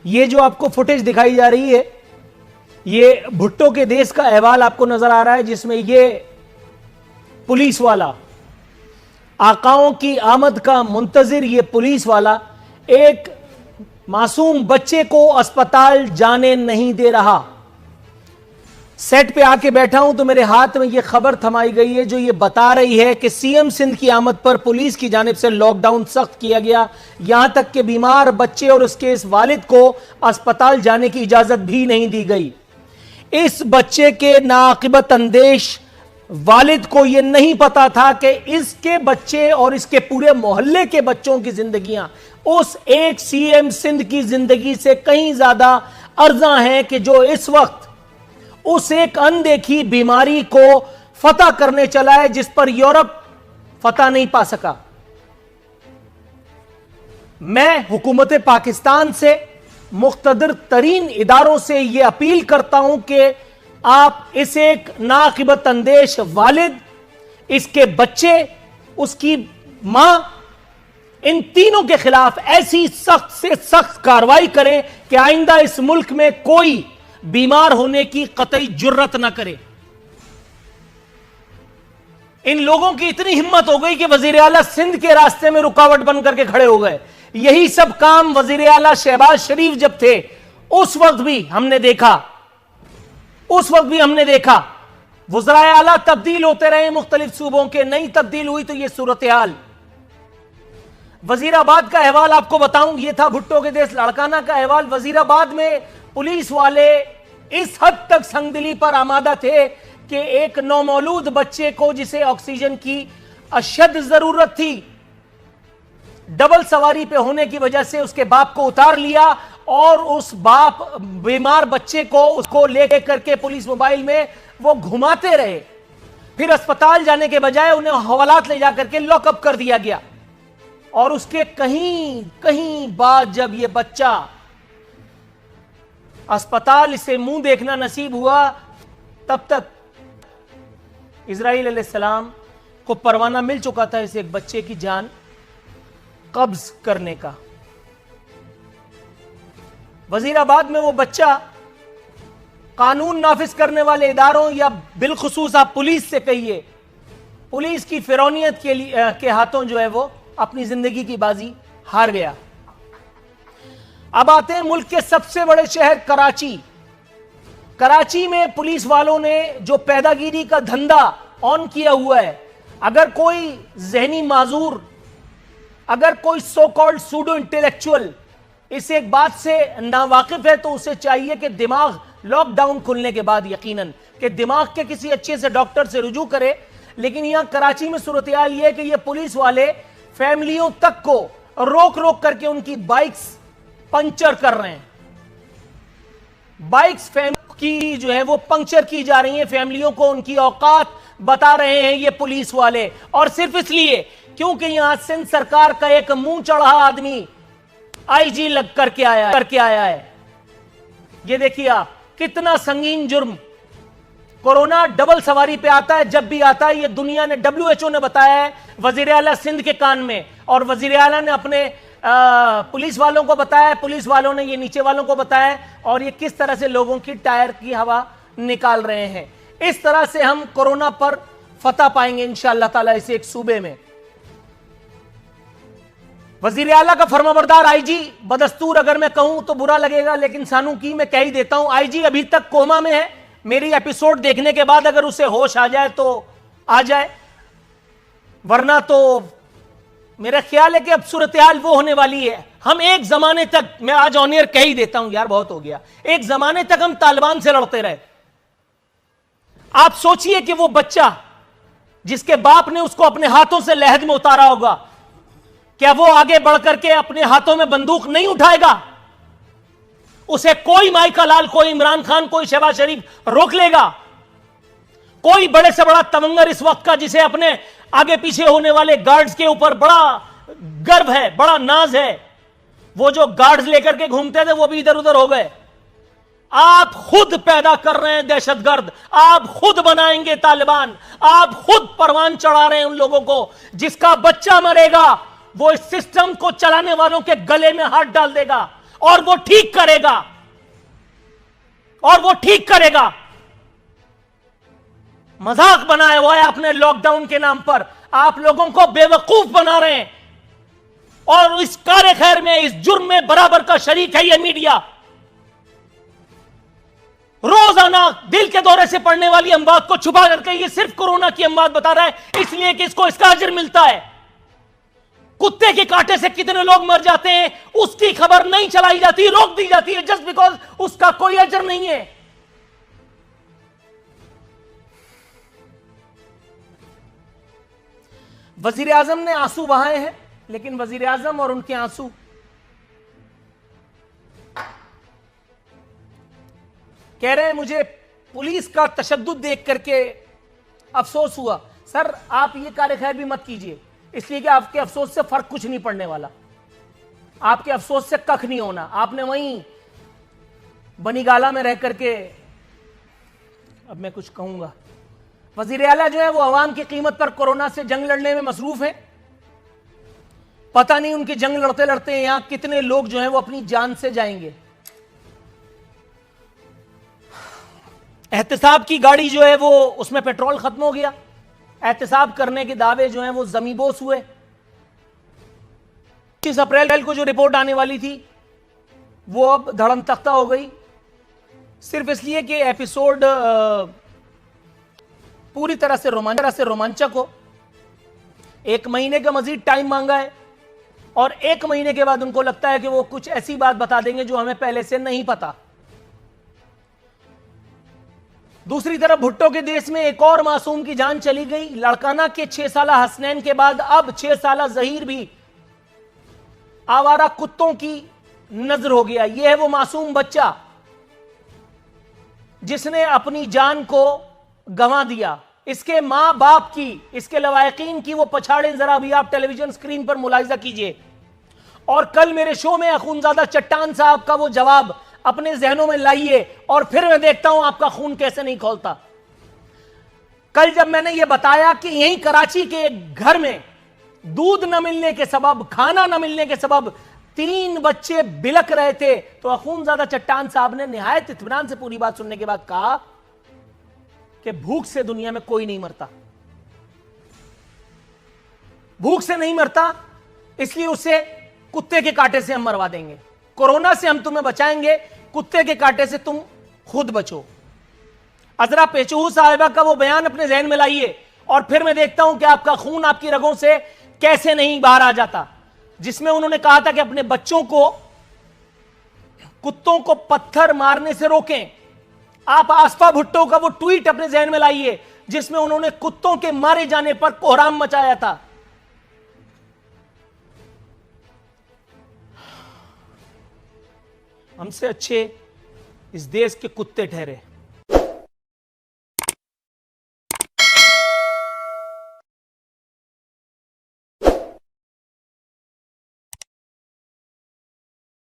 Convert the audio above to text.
ये जो आपको फुटेज दिखाई जा रही है, ये भुट्टो के देश का अहवाल आपको नजर आ रहा है, जिसमें ये पुलिस वाला, आकाओं की आमद का मुंतजिर ये पुलिस वाला एक मासूम बच्चे को अस्पताल जाने नहीं दे रहा। सेट पे आके बैठा हूं तो मेरे हाथ में ये खबर थमाई गई है जो ये बता रही है कि सीएम सिंध की आमद पर पुलिस की जानिब से लॉकडाउन सख्त किया गया, यहां तक कि बीमार बच्चे और उसके इस वालिद को अस्पताल जाने की इजाजत भी नहीं दी गई। इस बच्चे के नाकिबत अंदेश वालिद को यह नहीं पता था कि इसके बच्चे और इसके पूरे मोहल्ले के बच्चों की जिंदगियां उस एक सीएम सिंध की जिंदगी से कहीं ज्यादा अर्जा हैं कि जो इस वक्त उस एक अनदेखी बीमारी को फतह करने चला है जिस पर यूरोप फतह नहीं पा सका। मैं हुकूमत पाकिस्तान से, मुख्तदर तरीन इदारों से यह अपील करता हूं कि आप इस एक नाकिबत अंदेश वालिद, इसके बच्चे, उसकी मां, इन तीनों के खिलाफ ऐसी सख्त से सख्त कार्रवाई करें कि आइंदा इस मुल्क में कोई बीमार होने की कतई जुर्रत ना करे। इन लोगों की इतनी हिम्मत हो गई कि वजीर आला सिंध के रास्ते में रुकावट बन करके खड़े हो गए। यही सब काम वजीर आला शहबाज शरीफ जब थे उस वक्त भी हमने देखा। वज़राए आला तब्दील होते रहे मुख्तलिफ सूबों के, नहीं तब्दील हुई तो यह सूरत हाल। वजीराबाद का अहवाल आपको बताऊं, यह था भुट्टो के देश लाड़काना का अहवाल। वजीराबाद में पुलिस वाले इस हद तक संगदिली पर आमादा थे कि एक नौमौलूद बच्चे को, जिसे ऑक्सीजन की अशद जरूरत थी, डबल सवारी पे होने की वजह से उसके बाप को उतार लिया और उस बाप बीमार बच्चे को उसको लेकर के पुलिस मोबाइल में वो घुमाते रहे। फिर अस्पताल जाने के बजाय उन्हें हवालात ले जाकर के लॉकअप कर दिया गया। और उसके कहीं बाद जब ये बच्चा अस्पताल से मुंह देखना नसीब हुआ, तब तक इजराइल अलैहिस्सलाम को परवाना मिल चुका था इस एक बच्चे की जान कब्ज करने का। वजीराबाद में वो बच्चा कानून नाफिज करने वाले इदारों या बिलखुसूस आप पुलिस से कहिए, पुलिस की फिरौनियत के हाथों जो है वो अपनी जिंदगी की बाजी हार गया। अब आते हैं मुल्क के सबसे बड़े शहर कराची। कराची में पुलिस वालों ने जो पैदागिरी का धंधा ऑन किया हुआ है, अगर कोई जहनी माजूर, अगर कोई सो कॉल्ड सूडो इंटेलेक्चुअल इस एक बात से नावाकिफ है तो उसे चाहिए कि दिमाग लॉकडाउन खुलने के बाद यकीनन कि दिमाग के किसी अच्छे से डॉक्टर से रुजू करे। लेकिन यहां कराची में सूरत हाल यह है कि ये पुलिस वाले फैमिलियों तक को रोक रोक करके उनकी बाइक्स पंचर कर रहे हैं। बाइक्स की जो है वो पंक्चर की जा रही हैं, फैमिलियों को उनकी औकात बता रहे हैं ये पुलिस वाले। और सिर्फ इसलिए क्योंकि यहां सिंध सरकार का एक मुंह चढ़ा आदमी आईजी लग करके आया है। ये देखिए आप, कितना संगीन जुर्म। कोरोना डबल सवारी पे आता है, जब भी आता है। ये दुनिया ने, WHO ने बताया है वजीर आला सिंध के कान में, और वजीर आला ने अपने पुलिस वालों को बताया, पुलिस वालों ने ये नीचे वालों को बताया, और ये किस तरह से लोगों की टायर की हवा निकाल रहे हैं। इस तरह से हम कोरोना पर फतह पाएंगे इंशाअल्लाह ताला इस एक सूबे में। वजीर आला का फरमाबरदार आईजी, बदस्तूर अगर मैं कहूं तो बुरा लगेगा, लेकिन सानू की मैं कह ही देता हूं, आईजी अभी तक कोमा में है। मेरी एपिसोड देखने के बाद अगर उसे होश आ जाए तो आ जाए, वरना तो मेरा ख्याल है कि अब सूरत हाल वो होने वाली है। हम एक जमाने तक, मैं आज ऑन एयर कह ही देता हूं यार, बहुत हो गया, एक जमाने तक हम तालिबान से लड़ते रहे। आप सोचिए कि वो बच्चा जिसके बाप ने उसको अपने हाथों से लहद में उतारा होगा, क्या वो आगे बढ़कर के अपने हाथों में बंदूक नहीं उठाएगा? उसे कोई माइका लाल, कोई इमरान खान, कोई शहबाज शरीफ रोक लेगा? कोई बड़े से बड़ा तमंगर इस वक्त का जिसे अपने आगे पीछे होने वाले गार्ड्स के ऊपर बड़ा गर्व है, बड़ा नाज है, वो जो गार्ड्स लेकर के घूमते थे वो भी इधर उधर हो गए। आप खुद पैदा कर रहे हैं दहशतगर्द, आप खुद बनाएंगे तालिबान, आप खुद परवान चढ़ा रहे हैं उन लोगों को। जिसका बच्चा मरेगा वो इस सिस्टम को चलाने वालों के गले में हाथ डाल देगा, और वो ठीक करेगा, और वो ठीक करेगा। मजाक बनाया हुआ है आपने लॉकडाउन के नाम पर, आप लोगों को बेवकूफ बना रहे हैं, और इस कार्य खैर में, इस जुर्म में बराबर का शरीक है ये मीडिया। रोजाना दिल के दौरे से पड़ने वाली अमवात को छुपा करके ये सिर्फ कोरोना की अमवात बता रहा है, इसलिए कि इसको इसका अजर मिलता है। कुत्ते के कांटे से कितने लोग मर जाते हैं उसकी खबर नहीं चलाई जाती, रोक दी जाती है, जस्ट बिकॉज उसका कोई अजर नहीं है। वजीर आजम ने आंसू बहाए हैं, लेकिन वजीर आजम और उनके आंसू कह रहे हैं मुझे पुलिस का तशद्दुद देख करके अफसोस हुआ। सर आप ये कार्य खैर भी मत कीजिए, इसलिए कि आपके अफसोस से फर्क कुछ नहीं पड़ने वाला, आपके अफसोस से कख नहीं होना। आपने वहीं बनीगाला में रह करके, अब मैं कुछ कहूंगा, वजीर आला जो है वो अवाम की कीमत पर कोरोना से जंग लड़ने में मसरूफ है। पता नहीं उनकी जंग लड़ते लड़ते यहां कितने लोग जो हैं वो अपनी जान से जाएंगे। एहतसाब की गाड़ी जो है वो, उसमें पेट्रोल खत्म हो गया, एहतसाब करने के दावे जो हैं वो जमीबोस हुए। 25 अप्रैल को जो रिपोर्ट आने वाली थी वो अब धड़म तख्ता हो गई, सिर्फ इसलिए कि एपिसोड पूरी तरह से रोमांचक हो। 1 महीने का मजीद टाइम मांगा है, और 1 महीने के बाद उनको लगता है कि वो कुछ ऐसी बात बता देंगे जो हमें पहले से नहीं पता। दूसरी तरफ भुट्टो के देश में एक और मासूम की जान चली गई। लड़काना के 6 साला हसनैन के बाद अब 6 साला जहीर भी आवारा कुत्तों की नजर हो गया। यह है वो मासूम बच्चा जिसने अपनी जान को गंवा दिया। इसके मां बाप की, इसके लवायकीन की वो पछाड़े जरा भी आप टेलीविजन स्क्रीन पर मुलाहिजा कीजिए। और कल मेरे शो में अखूनजादा चट्टान साहब का वो जवाब अपने जहनों में लाइए, और फिर मैं देखता हूं आपका खून कैसे नहीं खौलता। कल जब मैंने ये बताया कि यहीं कराची के एक घर में दूध न मिलने के सबब, खाना न मिलने के सबब 3 बच्चे बिलक रहे थे, तो अखूनजादा चट्टान साहब ने निहायत इत्मीनान से पूरी बात सुनने के बाद कहा कि भूख से दुनिया में कोई नहीं मरता, भूख से नहीं मरता, इसलिए उसे कुत्ते के कांटे से हम मरवा देंगे। कोरोना से हम तुम्हें बचाएंगे, कुत्ते के कांटे से तुम खुद बचो। अजरा पेचूहू साहिबा का वो बयान अपने जहन में लाइए, और फिर मैं देखता हूं कि आपका खून आपकी रगों से कैसे नहीं बाहर आ जाता। जिसमें उन्होंने कहा था कि अपने बच्चों को कुत्तों को पत्थर मारने से रोकें। आप आसफा भुट्टो का वो ट्वीट अपने जहन में लाइए जिसमें उन्होंने कुत्तों के मारे जाने पर कोहराम मचाया था। हमसे अच्छे इस देश के कुत्ते ठहरे।